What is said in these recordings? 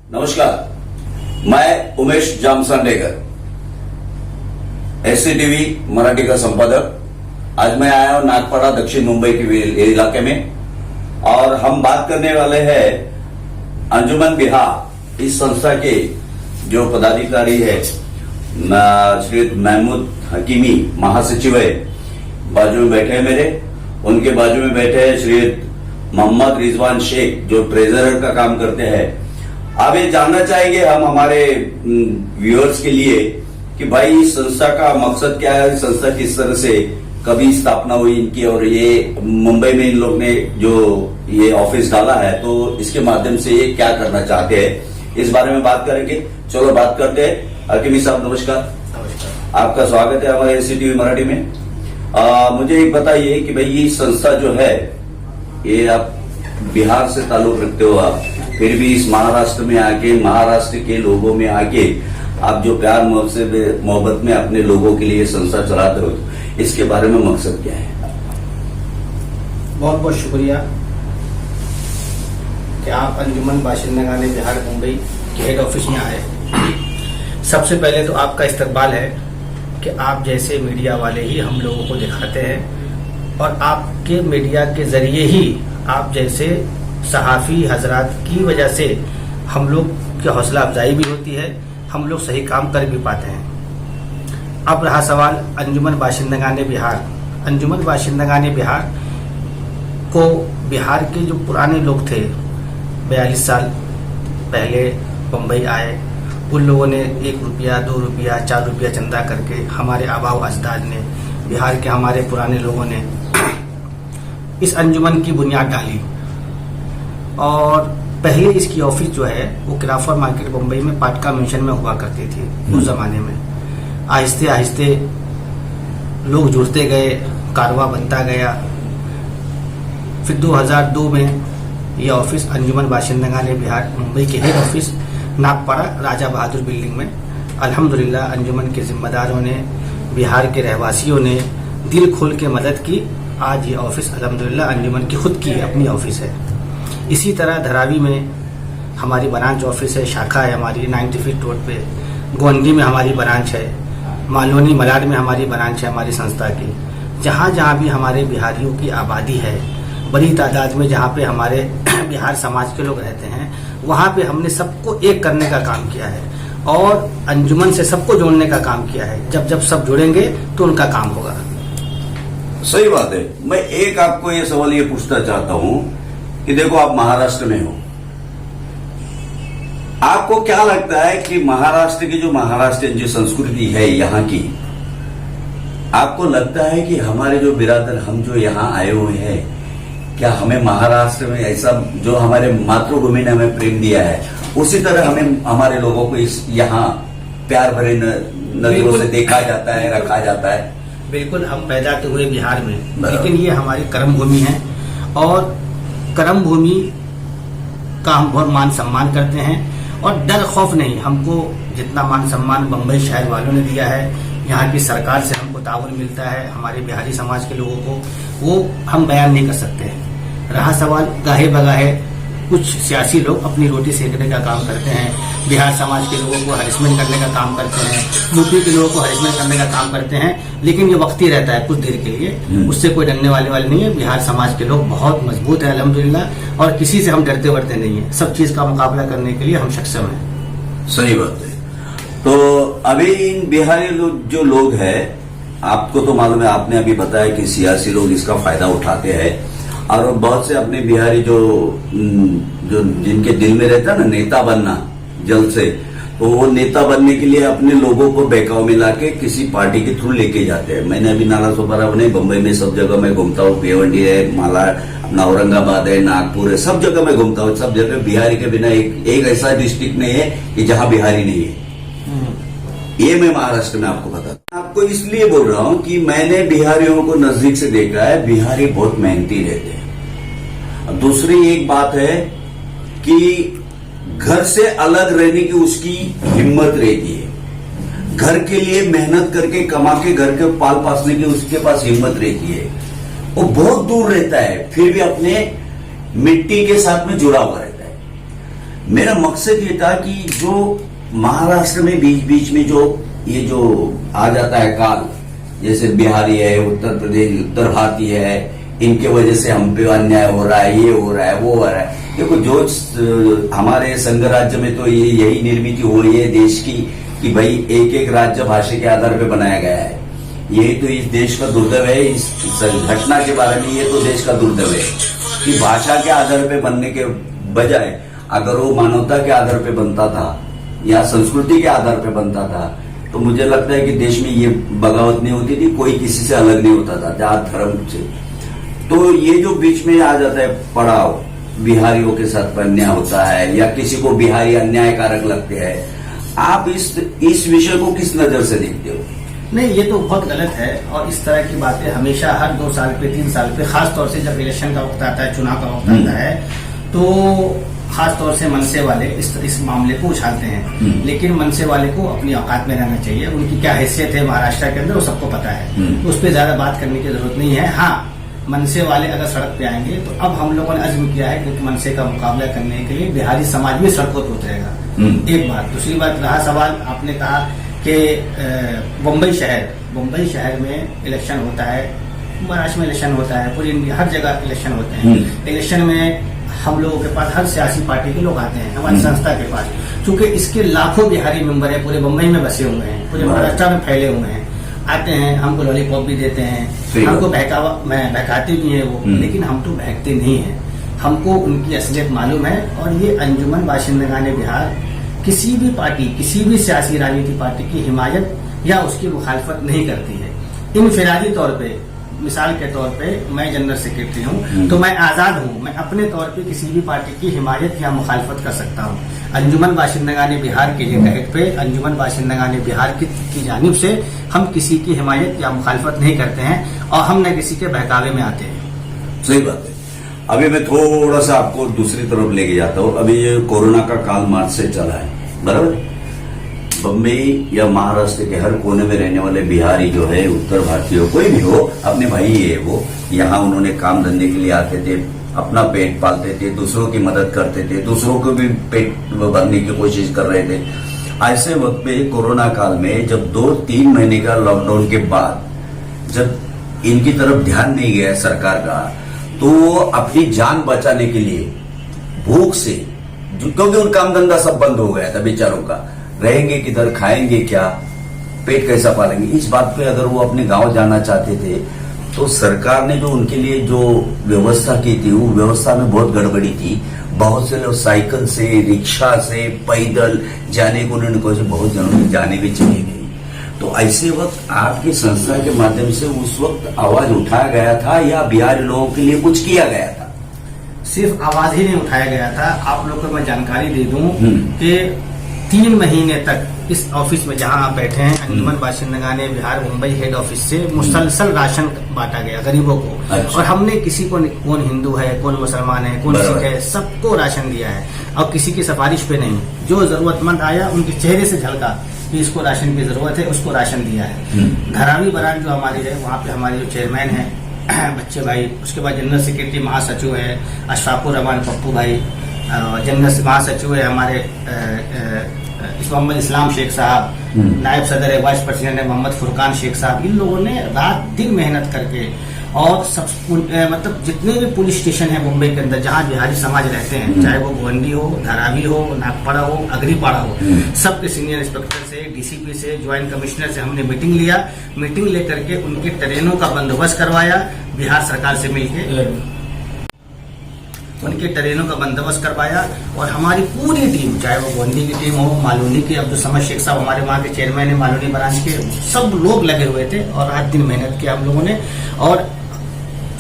नमस्कार, मैं उमेश जामसंडेकर, SCTV मराठी का संपादक। आज मैं आया हूं नागपाड़ा दक्षिण मुंबई के इलाके में और हम बात करने वाले हैं अंजुमन बिहार, इस संस्था के जो पदाधिकारी है श्री महमूद हकीमी महासचिव है, बाजू में बैठे हैं मेरे। उनके बाजू में बैठे हैं श्री मोहम्मद रिजवान शेख जो ट्रेजरर का काम करते हैं। अब ये जानना चाहेंगे हम हमारे व्यूअर्स के लिए कि भाई इस संस्था का मकसद क्या है, संस्था किस तरह से कभी स्थापना हुई इनकी, और ये मुंबई में इन लोग ने जो ये ऑफिस डाला है तो इसके माध्यम से ये क्या करना चाहते हैं, इस बारे में बात करेंगे। चलो बात करते हैं। हकीमी साहब नमस्कार। नमस्कार, आपका स्वागत है हमारे SCTV मराठी में। मुझे एक बताइए कि भाई ये संस्था जो है ये आप बिहार से ताल्लुक रखते हो, आप फिर भी इस महाराष्ट्र में आके, महाराष्ट्र के लोगों में आके आप जो प्यार मोहब्बत में अपने लोगों के लिए संस्था चलाते हो, इसके बारे में मकसद क्या है? बहुत बहुत शुक्रिया कि आप अंजुमन बाशिंदगाने बिहार मुंबई के हेड ऑफिस में आए। सबसे पहले तो आपका इस्तकबाल है कि आप जैसे मीडिया वाले ही हम लोगों को दिखाते हैं और आपके मीडिया के जरिए ही आप जैसे सहाफ़ी हजरात की वजह से हम लोग की हौसला अफजाई भी होती है, हम लोग सही काम कर भी पाते हैं। अब रहा सवाल अंजुमन बाशिंदगाने बिहार। अंजुमन बाशिंदगाने बिहार को बिहार के जो पुराने लोग थे, 42 साल पहले बम्बई आए, उन लोगों ने 1 रुपया 2 रुपया 4 रुपया चंदा करके, हमारे आबा व अजदाद ने, बिहार के हमारे पुराने लोगों ने इस अंजुमन की बुनियाद डाली। और पहले इसकी ऑफिस जो है वो किराफर मार्केट बम्बई में पाटका मेंशन में हुआ करती थी उस जमाने में। आहिस्ते आहिस्ते लोग जुड़ते गए, कारवा बनता गया। फिर 2002 में ये ऑफिस अंजुमन बाशिंदगाने बिहार मुंबई के हेड ऑफिस नागपाड़ा राजा बहादुर बिल्डिंग में, अल्हम्दुलिल्लाह अंजुमन के जिम्मेदारों ने, बिहार के रहवासियों ने दिल खोल के मदद की। आज ये ऑफिस अल्हम्दुलिल्लाह अंजुमन की खुद की अपनी ऑफिस है। इसी तरह धरावी में हमारी ब्रांच ऑफिस है, शाखा है हमारी 90 फीट रोड पे। गोंदी में हमारी ब्रांच है, मालोनी मलाड में हमारी ब्रांच है हमारी संस्था की। जहाँ जहाँ भी हमारे बिहारियों की आबादी है, बड़ी तादाद में जहाँ पे हमारे बिहार समाज के लोग रहते हैं, वहाँ पे हमने सबको एक करने का काम किया है और अंजुमन से सबको जोड़ने का काम किया है। जब जब सब जुड़ेंगे तो उनका काम होगा। सही बात है। मैं एक आपको ये सवाल ये पूछना चाहता हूं कि देखो आप महाराष्ट्र में हो, आपको क्या लगता है कि महाराष्ट्र की जो महाराष्ट्रियन जो संस्कृति है यहाँ की, आपको लगता है कि हमारे जो बिरादर हम जो यहाँ आए हुए हैं, क्या हमें महाराष्ट्र में ऐसा जो हमारे मातृभूमि ने हमें प्रेम दिया है उसी तरह हमें हमारे लोगों को इस यहाँ प्यार भरे नजरों से देखा जाता है, रखा जाता है? बिल्कुल, हम पैदा तो हुए बिहार में, लेकिन ये हमारी कर्म भूमि है और कर्म भूमि का हम बहुत मान सम्मान करते हैं और डर खौफ नहीं। हमको जितना मान सम्मान बम्बई शहर वालों ने दिया है, यहाँ की सरकार से हमको ताउन मिलता है, हमारे बिहारी समाज के लोगों को, वो हम बयान नहीं कर सकते हैं। रहा सवाल गाहे बगाहे कुछ सियासी लोग अपनी रोटी सेकने का काम करते हैं, बिहार समाज के लोगों को हरेसमेंट करने का काम करते हैं, यूपी के लोगों को हरेसमेंट करने का काम करते हैं, लेकिन ये वक्ती रहता है कुछ देर के लिए, उससे कोई डरने वाले नहीं है। बिहार समाज के लोग बहुत मजबूत है अल्हम्दुलिल्लाह, और किसी से हम डरते वरते नहीं है। सब चीज का मुकाबला करने के लिए हम सक्षम हैं। सही बात है। तो अभी इन बिहारी जो लोग हैं, आपको तो मालूम है, आपने अभी बताया कि सियासी लोग इसका फायदा उठाते हैं और बहुत से अपने बिहारी जो जिनके दिल में रहता है ना नेता बनना जल्द से, तो वो नेता बनने के लिए अपने लोगों को बहकाव में लाके किसी पार्टी के थ्रू लेके जाते हैं। मैंने अभी नाला सोपारा बने, बम्बई में सब जगह मैं घूमता हूँ, भिवंडी है, माला अपना औरंगाबाद है, नागपुर है, सब जगह मैं घूमता हूँ। सब जगह बिहारी के बिना एक ऐसा डिस्ट्रिक्ट नहीं है कि जहाँ बिहारी नहीं है। ये मैं महाराष्ट्र में आपको बता, आपको इसलिए बोल रहा हूँ कि मैंने बिहारियों को नजदीक से देखा है। बिहारी बहुत मेहनती रहते हैं। दूसरी एक बात है कि घर से अलग रहने की उसकी हिम्मत रहती है। घर के लिए मेहनत करके कमा के घर के पाल पासने की उसके पास हिम्मत रहती है। वो बहुत दूर रहता है, फिर भी अपने मिट्टी के साथ में जुड़ा हुआ रहता है। मेरा मकसद ये था कि जो महाराष्ट्र में बीच बीच में जो ये जो आ जाता है काल, जैसे बिहारी है, उत्तर प्रदेश, उत्तर भारतीय है, इनके वजह से हम पे अन्याय हो रहा है, ये हो रहा है, वो हो रहा है। देखो जो हमारे संघ राज्य में तो ये यही निर्मिति हो रही है देश की कि भाई एक एक राज्य भाषा के आधार पे बनाया गया है। यही तो इस देश का दुर्दैव है। इस घटना के बारे में ये तो देश का दुर्दैव है कि भाषा के आधार पे बनने के बजाय अगर वो मानवता के आधार पे बनता था या संस्कृति के आधार पे बनता था तो मुझे लगता है कि देश में ये बगावत नहीं होती थी, कोई किसी से अलग नहीं होता था जात धर्म से। तो ये जो बीच में आ जाता है पड़ाव, बिहारियों के साथ अन्याय होता है या किसी को बिहारी अन्यायकारक लगते हैं, आप इस विषय को किस नजर से देखते हो? नहीं, ये तो बहुत गलत है और इस तरह की बातें हमेशा हर 2 साल पे 3 साल पे, खास तौर से जब इलेक्शन का वक्त आता है, चुनाव का वक्त आता है, तो खास तौर से मनसे वाले इस मामले को उछालते हैं। लेकिन मनसे वाले को अपनी औकात में रहना चाहिए। उनकी क्या हैसियत है महाराष्ट्र के अंदर वो सबको पता है, तो उस पर ज्यादा बात करने की जरूरत नहीं है। हाँ, मनसे वाले अगर सड़क पे आएंगे तो अब हम लोगों ने अज़्म किया है क्योंकि मनसे का मुकाबला करने के लिए बिहारी समाज भी सड़कों पर उतरेगा। एक बात। दूसरी बात रहा सवाल, आपने कहा कि मुंबई शहर में इलेक्शन होता है, महाराष्ट्र में इलेक्शन होता है, पूरी इंडिया हर जगह इलेक्शन होते हैं। इलेक्शन में हम लोगों के पास हर सियासी पार्टी के लोग आते हैं हमारी संस्था के पास, क्योंकि इसके लाखों बिहारी मेंबर है, पूरे मुंबई में बसे हुए हैं, पूरे महाराष्ट्र में फैले हुए हैं, आते हैं, हमको लॉलीपॉप भी देते हैं, हमको बहकाते भी है वो, लेकिन हम तो बहकते नहीं है। हमको उनकी असलियत मालूम है। और ये अंजुमन बाशिंदगाने बिहार किसी भी पार्टी, किसी भी सियासी राजनीति पार्टी की हिमायत या उसकी मुखालफत नहीं करती है। इनफिरादी तौर पे, मिसाल के तौर पे मैं जनरल सेक्रेटरी हूँ तो मैं आजाद हूँ, मैं अपने तौर पे किसी भी पार्टी की हिमायत या मुखालफत कर सकता हूँ। अंजुमन बाशिंदगाने बिहार के तहत पे अंजुमन बाशिंदगाने बिहार की जानिब से हम किसी की हिमायत या मुखालफत नहीं करते हैं और हम न किसी के बहकावे में आते हैं। सही बात है। अभी मैं थोड़ा सा आपको दूसरी तरफ लेके जाता हूँ। अभी ये कोरोना का काल मार्च से चला है, बराबर। बम्बई या महाराष्ट्र के हर कोने में रहने वाले बिहारी जो है, उत्तर भारतीय कोई भी हो, अपने भाई है वो, यहाँ उन्होंने काम धंधे के लिए आते थे, अपना पेट पालते थे, दूसरों की मदद करते थे, दूसरों को भी पेट भरने की कोशिश कर रहे थे। ऐसे वक्त पे कोरोना काल में जब 2-3 महीने का लॉकडाउन के बाद जब इनकी तरफ ध्यान नहीं गया सरकार का, तो वो अपनी जान बचाने के लिए भूख से, क्योंकि उनका काम धंधा सब बंद हो गया था बेचारों का, रहेंगे किधर, खाएंगे क्या, पेट कैसा पालेंगे, इस बात पे अगर वो अपने गांव जाना चाहते थे तो सरकार ने जो उनके लिए जो व्यवस्था की थी वो व्यवस्था में बहुत गड़बड़ी थी। बहुत से लोग साइकिल से, रिक्शा से, पैदल जाने को उन्होंने कहा, बहुत जनों की जाने भी चली गई। तो ऐसे वक्त आपकी संस्था के माध्यम से उस वक्त आवाज उठाया गया था या बिहारी लोगों के लिए कुछ किया गया था? सिर्फ आवाज ही नहीं उठाया गया था। आप लोगों को मैं जानकारी दे दूं कि 3 महीने तक इस ऑफिस में जहां आप बैठे हैं, अंजुमन बाशिंदगाने बिहार मुंबई हेड ऑफिस से मुसलसल राशन बांटा गया गरीबों को। अच्छा। और हमने किसी को, कौन हिंदू है, कौन मुसलमान है, कौन सिख है, सबको राशन दिया है और किसी की सिफारिश पे नहीं। जो जरूरतमंद आया उनके चेहरे से झलका कि इसको राशन की जरूरत है, उसको राशन दिया है। धारावी बरान जो हमारी है, वहाँ पे हमारे जो चेयरमैन है बच्चे भाई, उसके बाद जनरल सेक्रेटरी महासचिव है अशफाकुर रहमान पप्पू भाई, जनरल महासचिव है हमारे मोहम्मद इस्लाम शेख साहब, नायब सदर है, वाइस प्रेसिडेंट है मोहम्मद फुरकान शेख साहब। इन लोगों ने रात दिन मेहनत करके और सब मतलब जितने भी पुलिस स्टेशन है मुंबई के अंदर जहाँ बिहारी समाज रहते हैं, चाहे वो गोवंडी हो, धारावी हो, नागपाड़ा हो, अग्रीपाड़ा हो, सबके सीनियर इंस्पेक्टर से, डीसीपी से, ज्वाइंट कमिश्नर से हमने मीटिंग लिया। मीटिंग लेकर के उनके ट्रेनों का बंदोबस्त करवाया बिहार सरकार से मिलकर, उनके ट्रेनों का बंदोबस्त करवाया। और हमारी पूरी टीम, चाहे वो गोंदी की टीम हो, मालूनी की, अब्दुल समद शेख साहब हमारे वहाँ के चेयरमैन है मालूनी ब्रांच के, सब लोग लगे हुए थे और रात दिन मेहनत किया हम लोगों ने। और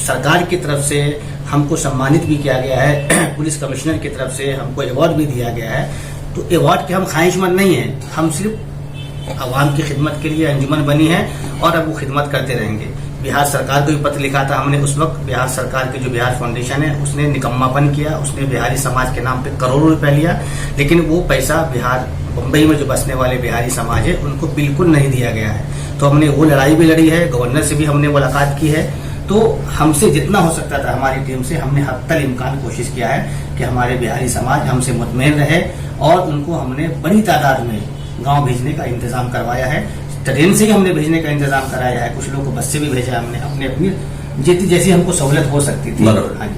सरकार की तरफ से हमको सम्मानित भी किया गया है, पुलिस कमिश्नर की तरफ से हमको अवार्ड भी दिया गया है। तो अवार्ड के हम ख्वाहिशमंद नहीं है, हम सिर्फ आवाम की खिदमत के लिए अंजुमन बनी है और अब वो खिदमत करते रहेंगे। बिहार सरकार को भी पत्र लिखा था हमने उस वक्त। बिहार सरकार की जो बिहार फाउंडेशन है उसने निकम्मापन किया, उसने बिहारी समाज के नाम पे करोड़ों रुपए लिया, लेकिन वो पैसा बिहार मुंबई में जो बसने वाले बिहारी समाज है उनको बिल्कुल नहीं दिया गया है। तो हमने वो लड़ाई भी लड़ी है, गवर्नर से भी हमने मुलाकात की है तो हमसे जितना हो सकता था हमारी टीम से हमने हद इम्कान कोशिश किया है कि हमारे बिहारी समाज हमसे मुतमईन रहे, और उनको हमने बड़ी तादाद में गांव भेजने का इंतजाम करवाया है। ट्रेन से ही हमने भेजने का इंतजाम कराया है, कुछ लोगों को बस से भी भेजा हमने, अपने अपनी जैसी हमको सहूलत हो सकती थी। हाँ जी,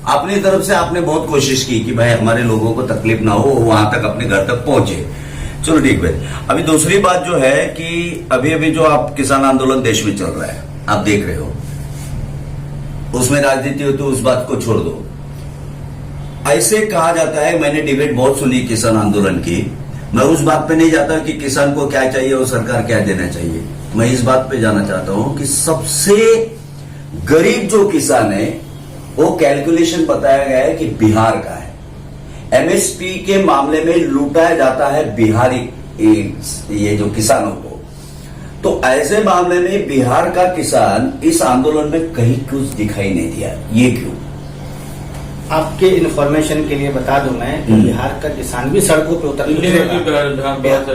अपनी तरफ से आपने बहुत कोशिश की कि भाई हमारे लोगों को तकलीफ ना हो, वहां तक अपने घर तक पहुंचे। चलो ठीक भाई। अभी दूसरी बात जो है कि अभी जो आप किसान आंदोलन देश में चल रहा है, आप देख रहे हो, उसमें राजनीति हो तो उस बात को छोड़ दो। ऐसे कहा जाता है, मैंने डिबेट बहुत सुनी किसान आंदोलन की, मैं उस बात पे नहीं जाता कि किसान को क्या चाहिए और सरकार क्या देना चाहिए। मैं इस बात पे जाना चाहता हूं कि सबसे गरीब जो किसान है वो कैलकुलेशन बताया गया है कि बिहार का है। एमएसपी के मामले में लूटाया जाता है बिहारी ये जो किसानों को। तो ऐसे मामले में बिहार का किसान इस आंदोलन में कहीं कुछ दिखाई नहीं दिया, ये क्यों? आपके इन्फॉर्मेशन के लिए बता दूं मैं कि बिहार का किसान भी सड़कों पे उतर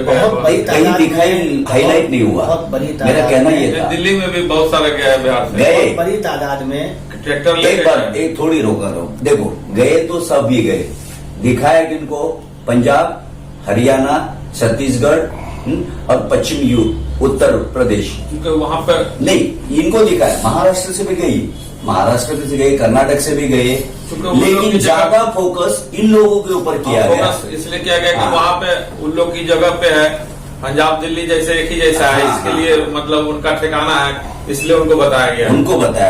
बहुत बड़ी कहीं दिखाई हाईलाइट नहीं हुआ। बहुत बड़ी मेरा कहना ये था। दिल्ली में भी बहुत सारा गया है बिहार से, गए बहुत बड़ी तादाद में ट्रैक्टर एक बार एक थोड़ी रोका रहो, देखो गए तो सब भी गए, दिखाया किनको? पंजाब, हरियाणा, छत्तीसगढ़ और पश्चिम उत्तर प्रदेश, वहां पर नहीं इनको दिखाया। महाराष्ट्र से भी गई, महाराष्ट्र से गए, कर्नाटक से भी गए, लेकिन ज्यादा फोकस इन लोगों के ऊपर किया गया। इसलिए किया गया कि वहां पे उन लोग की जगह पे है, पंजाब दिल्ली जैसे एक ही जैसा है, इसके लिए मतलब उनका ठिकाना है, इसलिए उनको बताया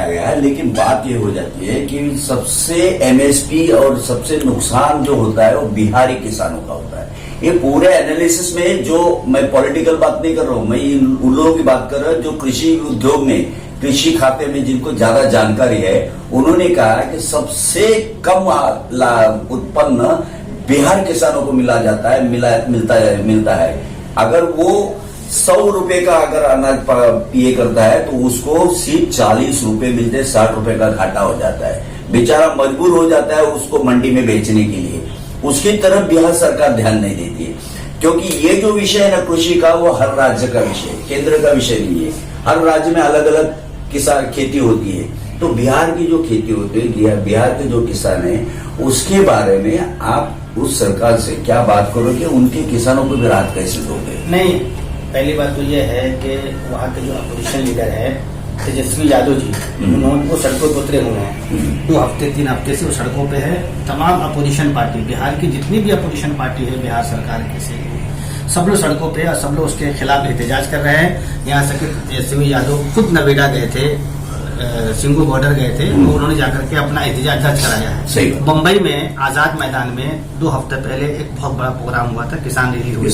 गया है। लेकिन बात ये हो जाती है कि सबसे एमएसपी और सबसे नुकसान जो होता है वो बिहारी किसानों का होता है। ये पूरे एनालिसिस में, जो मैं पॉलिटिकल बात नहीं कर रहा हूं, मैं उन लोगों की बात कर रहा हूं जो कृषि उद्योग में, कृषि खाते में जिनको ज्यादा जानकारी है, उन्होंने कहा कि सबसे कम उत्पन्न बिहार किसानों को मिलता है। अगर वो 100 रुपए का अगर अनाज ये करता है तो उसको सिर्फ 40 रुपए मिलते, 60 रुपए का घाटा हो जाता है। बेचारा मजबूर हो जाता है उसको मंडी में बेचने के लिए। उसकी तरफ बिहार सरकार ध्यान नहीं देती है, क्योंकि ये जो विषय है ना कृषि का, वो हर राज्य का विषय, केंद्र का विषय नहीं है। हर राज्य में अलग अलग किसान खेती होती है। तो बिहार की जो खेती होती है, बिहार के जो किसान है, उसके बारे में आप उस सरकार से क्या बात करोगे? उनके किसानों को भी राहत कैसे दोगे? नहीं, पहली बात तो यह है कि वहाँ के जो अपोजिशन लीडर है तेजस्वी यादव जी, उन्होंने वो सड़कों पर उतरे हुए हैं 2 हफ्ते 3 हफ्ते से वो सड़कों पे है। तमाम अपोजिशन पार्टी, बिहार की जितनी भी अपोजिशन पार्टी है बिहार सरकार के से, सब लोग सड़कों पे और सब लोग उसके खिलाफ एहतजाज कर रहे हैं। यहाँ से तेजस्वी यादव खुद नवेड़ा गए थे, सिंगू बॉर्डर गए थे, तो उन्होंने जाकर के अपना एहतजाज दर्ज कराया है। बम्बई में आजाद मैदान में 2 हफ्ते पहले एक बहुत बड़ा प्रोग्राम हुआ था, किसान रैली हुई थी।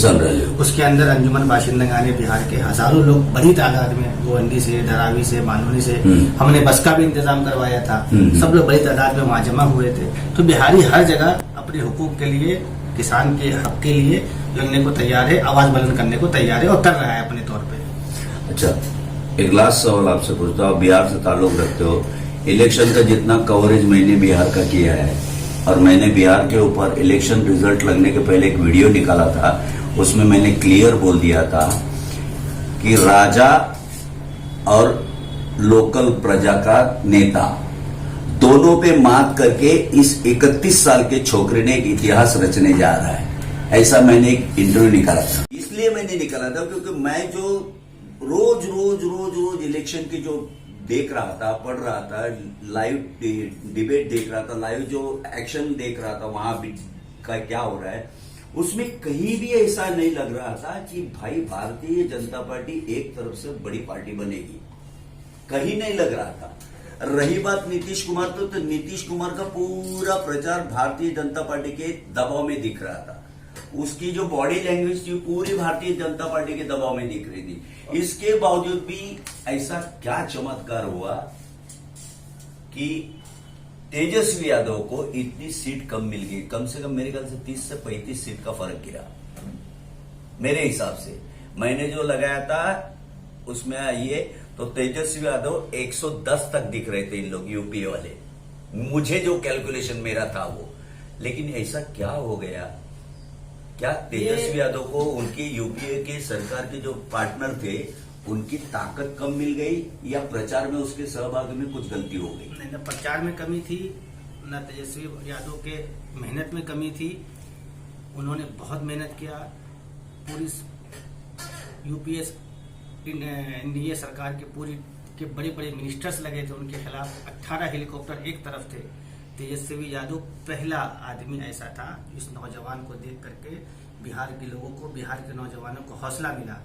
उसके अंदर अंजुमन बाशिंदगाने बिहार के हजारों लोग बड़ी तादाद में, गोवंडी से, धरावी से, बानूनी से, हमने बस का भी इंतजाम करवाया था। सब लोग बड़ी तादाद में वहां जमा हुए थे। तो बिहारी हर जगह अपने हुकूक के लिए, किसान के हक के लिए लड़ने को तैयार है, आवाज बुलंद करने को तैयार है और कर रहा है अपने तौर पे। अच्छा, एक लास्ट सवाल आपसे पूछता हूँ, बिहार से ताल्लुक रखते हो, इलेक्शन का जितना कवरेज मैंने बिहार का किया है, और मैंने बिहार के ऊपर इलेक्शन रिजल्ट लगने के पहले एक वीडियो निकाला था, उसमें मैंने क्लियर बोल दिया था कि राजा और लोकल प्रजा का नेता दोनों पे मात करके इस 31 साल के छोकरे ने एक इतिहास रचने जा रहा है। ऐसा मैंने एक इंटरव्यू निकाला था। इसलिए मैंने निकाला था क्योंकि मैं जो रोज इलेक्शन की जो देख रहा था, पढ़ रहा था, लाइव डिबेट देख रहा था, लाइव जो एक्शन देख रहा था वहां भी का क्या हो रहा है, उसमें कहीं भी ऐसा नहीं लग रहा था कि भाई भारतीय जनता पार्टी एक तरफ से बड़ी पार्टी बनेगी, कहीं नहीं लग रहा था। रही बात नीतीश कुमार, तो नीतीश कुमार का पूरा प्रचार भारतीय जनता पार्टी के दबाव में दिख रहा था। उसकी जो बॉडी लैंग्वेज थी पूरी भारतीय जनता पार्टी के दबाव में दिख रही थी। इसके बावजूद भी ऐसा क्या चमत्कार हुआ कि तेजस्वी यादव को इतनी सीट कम मिल गई? कम से कम मेरे ख्याल से 30 से 35 सीट का फर्क गिरा मेरे हिसाब से। मैंने जो लगाया था उसमें आइए तो तेजस्वी यादव 110 तक दिख रहे थे इन लोग यूपीए वाले, मुझे जो कैलकुलेशन मेरा था वो। लेकिन ऐसा क्या हो गया? क्या तेजस्वी यादव को उनकी यूपीए के सरकार के जो पार्टनर थे उनकी ताकत कम मिल गई या प्रचार में उसके सहभाग में कुछ गलती हो गई? नहीं, न प्रचार में कमी थी, न तेजस्वी यादव के मेहनत में कमी थी। उन्होंने बहुत मेहनत किया। पूरी यूपीएस एनडीए सरकार के बड़े बड़े मिनिस्टर्स लगे थे उनके खिलाफ। 18 हेलीकॉप्टर एक तरफ थे। तेजस्वी यादव पहला आदमी ऐसा था इस नौजवान को देख करके बिहार के लोगों को, बिहार के नौजवानों को हौसला मिला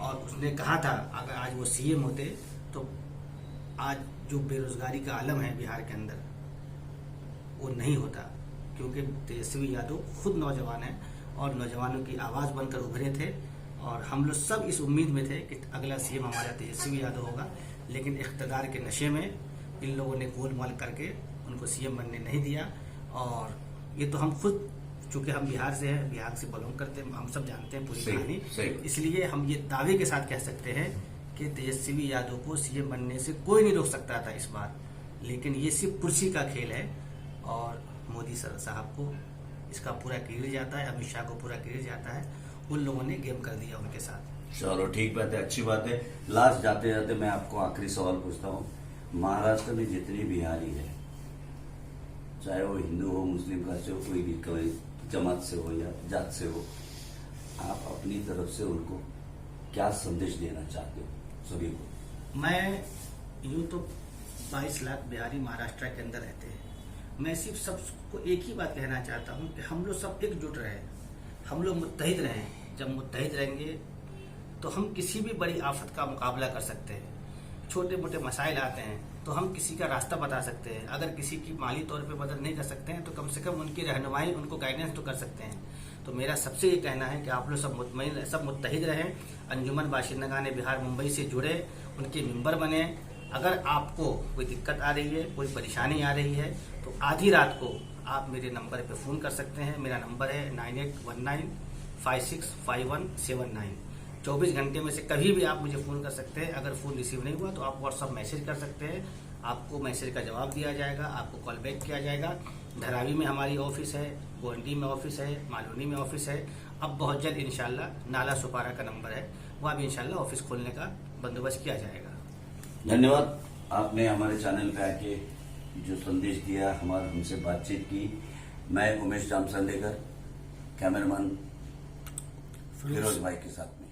और उसने कहा था अगर आज वो सीएम होते तो आज जो बेरोजगारी का आलम है बिहार के अंदर वो नहीं होता, क्योंकि तेजस्वी यादव खुद नौजवान है और नौजवानों की आवाज बनकर उभरे थे। और हम लोग सब इस उम्मीद में थे कि अगला सीएम हमारा तेजस्वी यादव होगा, लेकिन इख्तिदार के नशे में इन लोगों ने गोलमाल करके उनको सीएम बनने नहीं दिया। और ये तो हम खुद, चूंकि हम बिहार से हैं, बिहार से बिलोंग करते हैं, हम सब जानते हैं पूरी कहानी, इसलिए हम ये दावे के साथ कह सकते हैं कि तेजस्वी यादव को सीएम बनने से कोई नहीं रोक सकता था इस बार। लेकिन ये सिर्फ कुर्सी का खेल है और मोदी साहब को इसका पूरा क्रेडिट जाता है, अमित शाह को पूरा क्रेडिट जाता है। उन लोगों ने गेम कर दिया उनके साथ। चलो ठीक बात है, अच्छी बात है। लास्ट जाते जाते मैं आपको आखिरी सवाल पूछता हूँ। महाराष्ट्र में जितनी बिहारी है, चाहे वो हिंदू हो, मुस्लिम का से हो, कोई जमात से हो या जात से हो, आप अपनी तरफ से उनको क्या संदेश देना चाहते हो सभी को? मैं यूं तो 22 लाख बिहारी महाराष्ट्र के अंदर रहते हैं। मैं सिर्फ सबको एक ही बात कहना चाहता हूं कि हम लोग सब एकजुट रहे, हम लोग मुत्तहिद रहें। जब मुत्तहिद रहेंगे तो हम किसी भी बड़ी आफत का मुकाबला कर सकते हैं। छोटे मोटे मसाइल आते हैं तो हम किसी का रास्ता बता सकते हैं। अगर किसी की माली तौर पे मदद नहीं कर सकते हैं तो कम से कम उनकी रहनुमाई, उनको गाइडेंस तो कर सकते हैं। तो मेरा सबसे ये कहना है कि आप लोग सब मुत्तहिद रहें। अंजुमन बाशिंदगान बिहार मुंबई से जुड़े, उनके मेंबर बने। अगर आपको कोई दिक्कत आ रही है, कोई परेशानी आ रही है तो आधी रात को आप मेरे नंबर पे फ़ोन कर सकते हैं। मेरा नंबर है 9819565179। 24 घंटे में से कभी भी आप मुझे फ़ोन कर सकते हैं। अगर फ़ोन रिसीव नहीं हुआ तो आप व्हाट्सअप मैसेज कर सकते हैं, आपको मैसेज का जवाब दिया जाएगा, आपको कॉल बैक किया जाएगा। धरावी में हमारी ऑफिस है, गोंडी में ऑफिस है, मालूनी में ऑफिस है। अब बहुत जल्द इंशाल्लाह नाला सुपारा का नंबर है, वहाँ भी इंशाल्लाह ऑफिस खोलने का बंदोबस्त किया जाएगा। धन्यवाद, आपने हमारे चैनल पे आके जो संदेश दिया, हमसे बातचीत की। मैं उमेश जामसंदेकर, कैमरामैन फिरोज भाई के साथ में।